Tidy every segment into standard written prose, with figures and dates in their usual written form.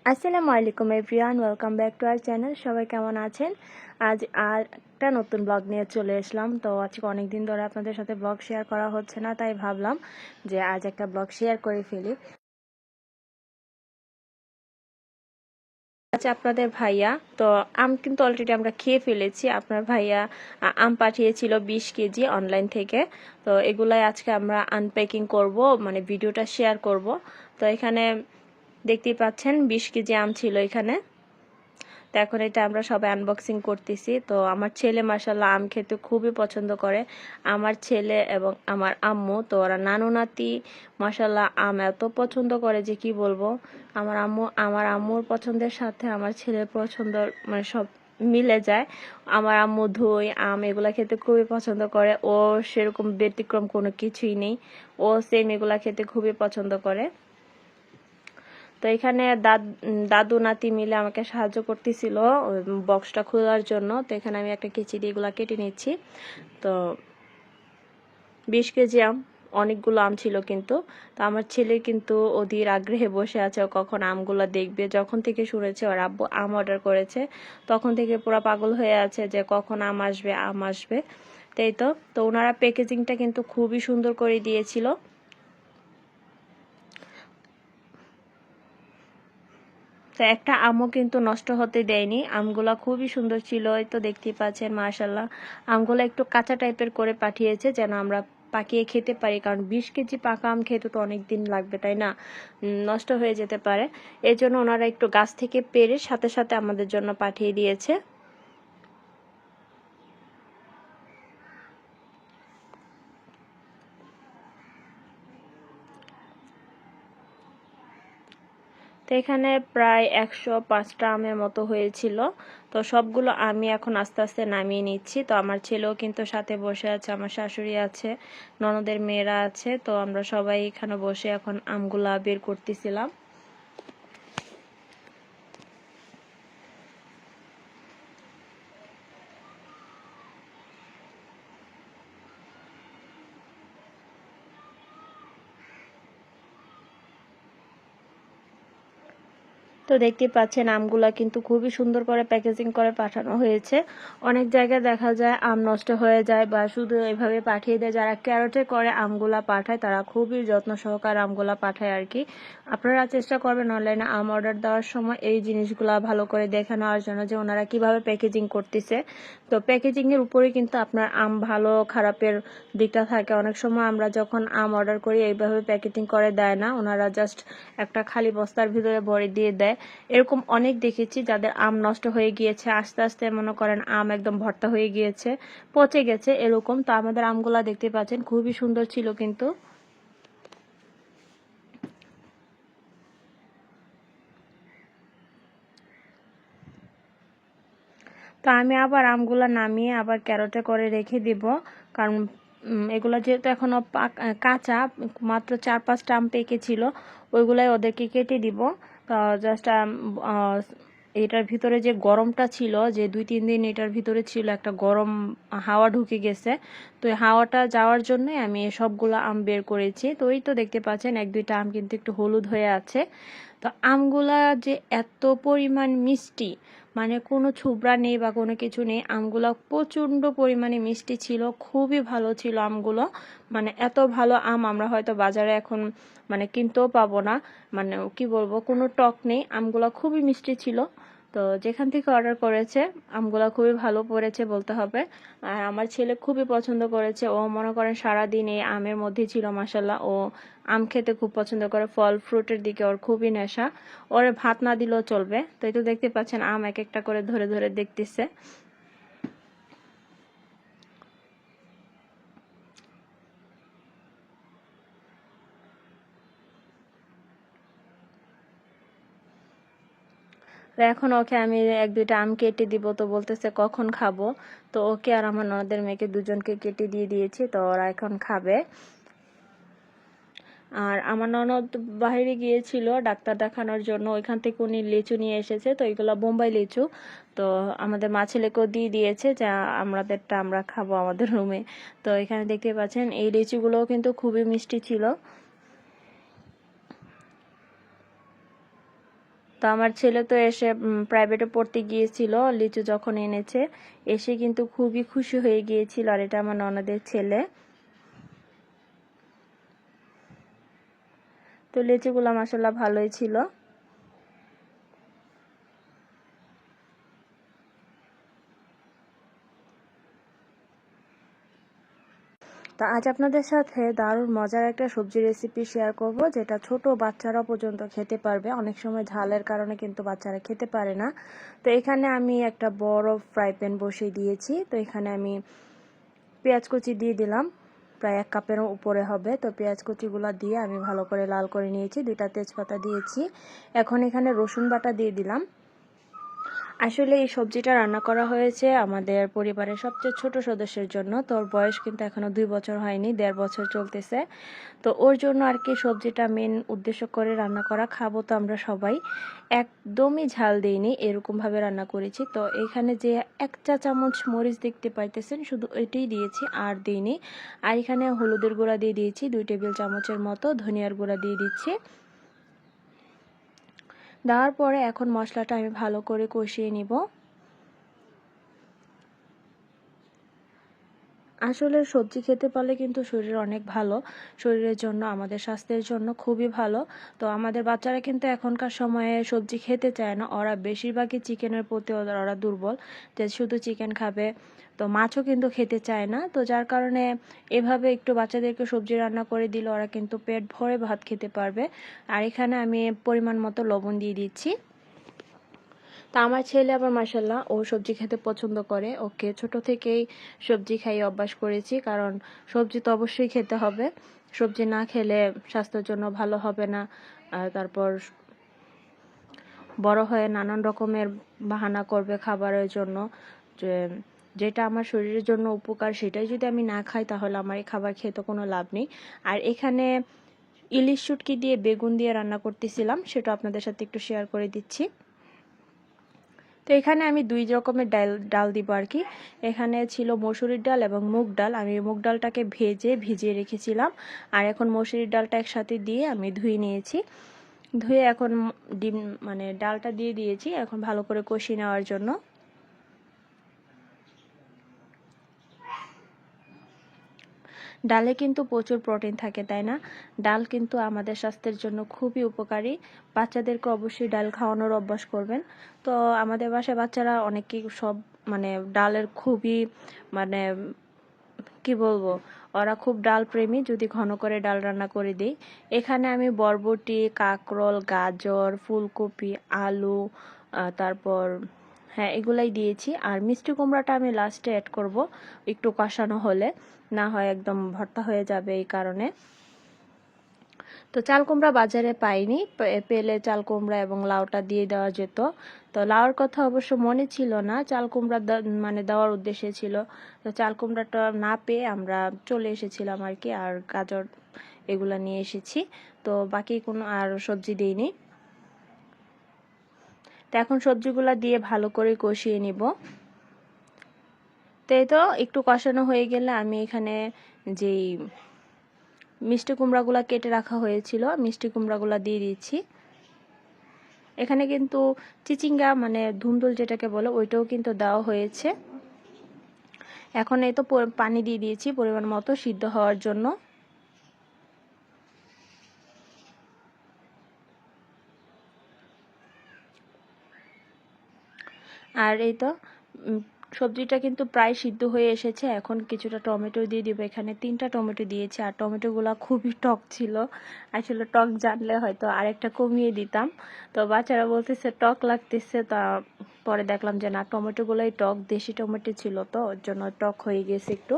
আসসালামু আলাইকুম everyone, welcome back to our channel. সবাই কেমন আছেন? আজ আর একটা নতুন ব্লগ নিয়ে চলে আসলাম। তো আজকে অনেক দিন ধরে আপনাদের সাথে ব্লগ শেয়ার করা হচ্ছে না, তাই ভাবলাম যে আজ একটা ব্লগ শেয়ার করে ফেলি। আচ্ছা, আপনাদের ভাইয়া তো আম কিন্তু অলরেডি আমরা খেয়ে ফেলেছি। আপনার ভাইয়া আম পাঠিয়েছিল 20 কেজি অনলাইন থেকে। তো এগুলাই আজকে আমরা আনপ্যাকিং করব, মানে ভিডিওটা শেয়ার করব। তো এখানে দেখতেই পাচ্ছেন 20 কেজি আম ছিল এখানে। তো এখন এটা আমরা সবাই আনবক্সিং করতেছি। তো আমার ছেলে মাশাআল্লাহ আম খেতে খুবই পছন্দ করে। আমার ছেলে এবং আমার আম্মু, তো ওরা নানু নাতি মাশাআল্লাহ আম এত পছন্দ করে যে কি বলবো। আমার আম্মুর পছন্দের সাথে আমার ছেলের পছন্দ মানে সব মিলে যায়। আমার আম্মু দই আম এগুলা খেতে খুবই পছন্দ করে। ও সেরকম ব্যতিক্রম কোনো কিছুই নেই, ও সেম এগুলা খেতে খুবই পছন্দ করে। তো এখানে দাদু নাতি মিলে আমাকে সাহায্য করতেছিল বক্সটা খোলার জন্য। তো এখানে আমি একটা খিচুড়ি এগুলা কেটে নিচ্ছি। তো 20 কেজি আম, অনেকগুলো আম ছিল কিন্তু। তো আমার ছেলে কিন্তু অধীর আগ্রহে বসে আছে, ও কখন আমগুলো দেখবে। যখন থেকে শুনেছে ওর আব্বু আম অর্ডার করেছে, তখন থেকে পুরো পাগল হয়ে আছে যে কখন আম আসবে আম আসবে। তাই তো ওনারা প্যাকেজিংটা কিন্তু খুবই সুন্দর করে দিয়েছিল। তো একটা আমও কিন্তু নষ্ট হতে দেয়নি, আমগুলা খুবই সুন্দর ছিল। এই তো দেখতেই পাচ্ছেন মাশাআল্লাহ, আমগুলো একটু কাঁচা টাইপের করে পাঠিয়েছে যেন আমরা পাকিয়ে খেতে পারি, কারণ 20 কেজি পাকা আম খেতে তো অনেক দিন লাগবে, তাই না? নষ্ট হয়ে যেতে পারে। এই জন্য ওনারা একটু গাছ থেকে পেড়ে সাথে সাথে আমাদের জন্য পাঠিয়ে দিয়েছে। তো এখানে প্রায় 105টা আমের মতো হয়েছিল। তো সবগুলো আমি এখন আস্তে আস্তে নামিয়ে নিচ্ছি। তো আমার ছেলেও কিন্তু সাথে বসে আছে, আমার শাশুড়ি আছে, ননদের মেয়েরা আছে। তো আমরা সবাই এখানে বসে এখন আমগুলা বের করতেছিলাম। তো দেখতে পাচ্ছেন আমগুলা কিন্তু খুবই সুন্দর করে প্যাকেজিং করে পাঠানো হয়েছে। অনেক জায়গায় দেখা যায় আম নষ্ট হয়ে যায় বা শুধু এভাবে পাঠিয়ে দেয়। যারা ক্যারেটে করে আমগুলা পাঠায় তারা খুবই যত্ন সহকারে আমগুলা পাঠায় আর কি। আপনারা চেষ্টা করবেন অনলাইনে আম অর্ডার দেওয়ার সময় এই জিনিসগুলা ভালো করে দেখে নেওয়ার জন্য যে ওনারা কিভাবে প্যাকেজিং করতেছে। তো প্যাকেজিংয়ের উপরে কিন্তু আপনার আম ভালো খারাপের দিকটা থাকে। অনেক সময় আমরা যখন আম অর্ডার করি এইভাবে প্যাকেজিং করে দেয় না, ওনারা জাস্ট একটা খালি বস্তার ভিতরে ভরে দিয়ে দেয়। এরকম অনেক দেখেছি যাদের আম নষ্ট হয়ে গিয়েছে, আস্তে আস্তে মনে করেন আম একদম ভর্তা হয়ে গিয়েছে, পচে গেছে এরকম। তো আমাদের আমগুলা দেখতে পাচ্ছেন খুবই সুন্দর ছিল কিন্তু। তো আমি আবার আমগুলা নামিয়ে আবার ক্যারটে করে রেখে দিব, কারণ এগুলা যেহেতু এখনো কাঁচা, মাত্র 4-5টা আম পেকেছিল, ওইগুলাই ওদেরকে কেটে দিব। তো জাস্ট এটার ভিতরে যে গরমটা ছিল, যে 2-3 দিন এটার ভিতরে ছিল একটা গরম হাওয়া ঢুকে গেছে। তো এই হাওয়াটা যাওয়ার জন্যই আমি সবগুলো আম বের করেছি। তো এই তো দেখতে পাচ্ছেন 1-2টা আম কিন্তু একটু হলুদ হয়ে আছে। তো আমগুলা যে এত পরিমাণ মিষ্টি, মানে কোনো ছোবড়া নেই বা কোনো কিছু নেই, আমগুলো প্রচণ্ড পরিমাণে মিষ্টি ছিল, খুবই ভালো ছিল আমগুলো। মানে এত ভালো আম আমরা হয়তো বাজারে এখন মানে কিনতেও পাবো না। মানে কি বলবো, কোনো টক নেই, আমগুলো খুবই মিষ্টি ছিল। তো যেখান থেকে অর্ডার করেছে আমগুলো খুবই ভালো পড়েছে বলতে হবে। আর আমার ছেলে খুবই পছন্দ করেছে, ও মনে করেন সারাদিন এই আমের মধ্যেই ছিল মাসাল্লাহ। ও আম খেতে খুব পছন্দ করে, ফল ফ্রুটের দিকে ওর খুবই নেশা। ওর ভাত না দিলেও চলবে। তো এই তো দেখতে পাচ্ছেন আম এক একটা করে ধরে ধরে দেখতেছে। তো এখন ওকে আমি 1-2টা আম কেটে দিব, তো বলতেছে কখন খাবো। তো ওকে আর আমার ননদের মেয়েকে দুজনকে কেটে দিয়ে দিয়েছি, তো ওরা এখন খাবে। আর আমার ননদ বাইরে গিয়েছিল ডাক্তার দেখানোর জন্য, ওইখান থেকে উনি লিচু নিয়ে এসেছে। তো এগুলো বোম্বাই লিচু। তো আমাদের মা ছেলেকেও দিয়ে দিয়েছে যে আমাদেরটা আমরা খাবো আমাদের রুমে। তো এখানে দেখতে পাচ্ছেন এই লিচুগুলোও কিন্তু খুবই মিষ্টি ছিল। তো আমার ছেলে তো এসে প্রাইভেটে পড়তে গিয়েছিল, লিচু যখন এনেছে এসে কিন্তু খুবই খুশি হয়ে গিয়েছিল। আর এটা আমার ননদের ছেলে। তো লিচুগুলো মাশাআল্লাহ ভালোই ছিল। তো আজ আপনাদের সাথে দারুণ মজার একটা সবজি রেসিপি শেয়ার করব, যেটা ছোট বাচ্চারা পর্যন্ত খেতে পারবে। অনেক সময় ঝালের কারণে কিন্তু বাচ্চারা খেতে পারে না। তো এখানে আমি একটা বড় ফ্রাই প্যান বসিয়ে দিয়েছি। তো এখানে আমি পেঁয়াজ কুচি দিয়ে দিলাম, প্রায় 1 কাপের উপরে হবে। তো পেঁয়াজ কুচিগুলো দিয়ে আমি ভালো করে লাল করে নিয়েছি। 2টা তেজপাতা দিয়েছি। এখন এখানে রসুন বাটা দিয়ে দিলাম। আসলে এই সবজিটা রান্না করা হয়েছে আমাদের পরিবারের সবচেয়ে ছোট সদস্যের জন্য। তো ওর বয়স কিন্তু এখনো 2 বছর হয়নি, 1.5 বছর চলতেছে। তো ওর জন্য আর কি সবজিটা মেন উদ্দেশ্য করে রান্না করা। খাবো তো আমরা সবাই, একদমই ঝাল দিইনি, এরকমভাবে রান্না করেছি। তো এখানে যে 1 চা চামচ মরিচ দেখতে পাইতেছেন, শুধু এটাই দিয়েছি, আর দিইনি। আর এখানে হলুদের গুঁড়া দিয়ে দিয়েছি 2 টেবিল চামচের মতো, ধনিয়ার গুঁড়া দিয়ে দিচ্ছি। দেওয়ার পরে এখন মশলাটা আমি ভালো করে কষিয়ে নিব। আসলে সবজি খেতে পারলে কিন্তু শরীর অনেক ভালো, শরীরের জন্য, আমাদের স্বাস্থ্যের জন্য খুবই ভালো। তো আমাদের বাচ্চারা কিন্তু এখনকার সময়ে সবজি খেতে চায় না, ওরা বেশিরভাগই চিকেনের প্রতি ওরা দুর্বল, যে শুধু চিকেন খাবে। তো মাছও কিন্তু খেতে চায় না। তো যার কারণে এভাবে একটু বাচ্চাদেরকে সবজি রান্না করে দিলে ওরা কিন্তু পেট ভরে ভাত খেতে পারবে। আর এখানে আমি পরিমাণ মতো লবণ দিয়ে দিচ্ছি। তা আমার ছেলে আবার মাশাল্লাহ ও সবজি খেতে পছন্দ করে, ওকে ছোট থেকেই সবজি খাইয়ে অভ্যাস করেছি। কারণ সবজি তো অবশ্যই খেতে হবে, সবজি না খেলে স্বাস্থ্যের জন্য ভালো হবে না। আর তারপর বড় হয়ে নানান রকমের বাহানা করবে খাবারের জন্য, যে যেটা আমার শরীরের জন্য উপকার সেটাই যদি আমি না খাই তাহলে আমার এই খাবার খেয়ে তো কোনো লাভ নেই। আর এখানে ইলিশ শুটকি দিয়ে বেগুন দিয়ে রান্না করতেছিলাম, সেটা আপনাদের সাথে একটু শেয়ার করে দিচ্ছি। তো এখানে আমি 2 রকমের ডাল দিব আর কি। এখানে ছিল মসুরির ডাল এবং মুগ ডাল। আমি মুগ ডালটাকে ভিজিয়ে রেখেছিলাম, আর এখন মসুরির ডালটা একসাথে দিয়ে আমি ধুয়ে নিয়েছি। ধুয়ে এখন ডিম মানে ডালটা দিয়ে দিয়েছি, এখন ভালো করে কষিয়ে নেওয়ার জন্য। ডালে কিন্তু প্রচুর প্রোটিন থাকে, তাই না? ডাল কিন্তু আমাদের স্বাস্থ্যের জন্য খুবই উপকারী। বাচ্চাদেরকে অবশ্যই ডাল খাওয়ানোর অভ্যাস করবেন। তো আমাদের বাসায় বাচ্চারা অনেকেই সব মানে ডালের খুবই মানে কি বলবো, ওরা খুব ডাল প্রেমী, যদি ঘন করে ডাল রান্না করে দিই। এখানে আমি বরবটি, কাঁকরোল, গাজর, ফুলকপি, আলু, তারপর হ্যাঁ এগুলাই দিয়েছি। আর মিষ্টি কুমড়াটা আমি লাস্টে অ্যাড করব, একটু কষানো হলে, না হয় একদম ভর্তা হয়ে যাবে এই কারণে। তো চাল কুমড়া বাজারে পাইনি, পেলে চাল কুমড়া এবং লাউটা দিয়ে দেওয়া যেত। তো লাউর কথা অবশ্য মনে ছিল না, চাল কুমড়া মানে দেওয়ার উদ্দেশ্যে ছিল। তো চাল কুমড়াটা না পেয়ে আমরা চলে এসেছিলাম আর কি, আর গাজর এগুলা নিয়ে এসেছি। তো বাকি কোনো আর সবজি দিইনি। তো এখন সবজিগুলা দিয়ে ভালো করে কষিয়ে নিব। তো এই তো একটু কষানো হয়ে গেলে আমি এখানে যেই মিষ্টি কুমড়াগুলা কেটে রাখা হয়েছিল, মিষ্টি কুমড়াগুলা দিয়ে দিচ্ছি। এখানে কিন্তু চিচিঙ্গা মানে ধুন্দুল যেটাকে বলে ওইটাও কিন্তু দেওয়া হয়েছে। এখন এই তো পানি দিয়ে দিয়েছি পরিমাণ মতো সিদ্ধ হওয়ার জন্য। আর এই তো সবজিটা কিন্তু প্রায় সিদ্ধ হয়ে এসেছে। এখন কিছুটা টমেটো দিয়ে দিব, এখানে 3টা টমেটো দিয়েছি। আর টমেটোগুলো খুবই টক ছিল, আসলে টক জানলে হয়তো আরেকটা কমিয়ে দিতাম। তো বাচ্চারা বলতেছে টক লাগতেছে, তা পরে দেখলাম যে না, টমেটোগুলোই টক, দেশি টমেটো ছিল তো ওর জন্য টক হয়ে গেছে একটু।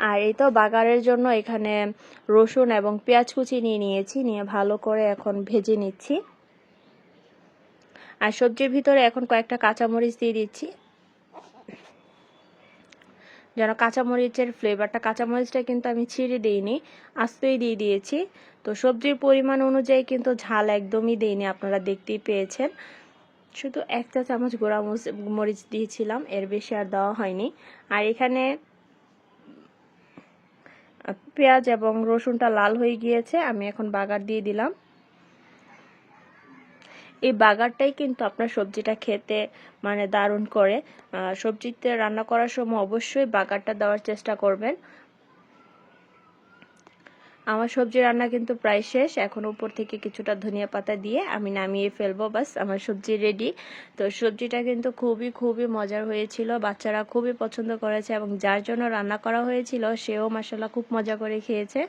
আর এই তো বাগারের জন্য এখানে রসুন এবং পেঁয়াজ কুচি নিয়েছি, নিয়ে ভালো করে এখন ভেজে নিচ্ছি। আর সবজির ভিতরে এখন কয়েকটা কাঁচামরিচ দিয়ে দিচ্ছি, যেন কাঁচামরিচের ফ্লেভারটা, কাঁচামরিচটা কিন্তু আমি ছিঁড়ে দিইনি, আস্তই দিয়ে দিয়েছি। তো সবজির পরিমাণ অনুযায়ী কিন্তু ঝাল একদমই দিইনি, আপনারা দেখতেই পেয়েছেন। শুধু 1 চা চামচ গুঁড়া মরিচ দিয়েছিলাম, এর বেশি আর দেওয়া হয়নি। আর এখানে পেঁয়াজ এবং রসুনটা লাল হয়ে গিয়েছে, আমি এখন বাগার দিয়ে দিলাম। এই বাগারটাই কিন্তু আপনার সবজিটা খেতে মানে দারুণ করে। সবজিতে রান্না করার সময় অবশ্যই বাগারটা দেওয়ার চেষ্টা করবেন। আমার সবজি রান্না কিন্তু প্রায় শেষ। এখন উপর থেকে কিছুটা ধনিয়া পাতা দিয়ে আমি নামিয়ে ফেলবো, বাস আমার সবজি রেডি। তো সবজিটা কিন্তু খুবই মজার হয়েছিল, বাচ্চারা খুবই পছন্দ করেছে এবং যার জন্য রান্না করা হয়েছিল সেও মাশাআল্লাহ খুব মজা করে খেয়েছে।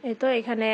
এই তো এখানে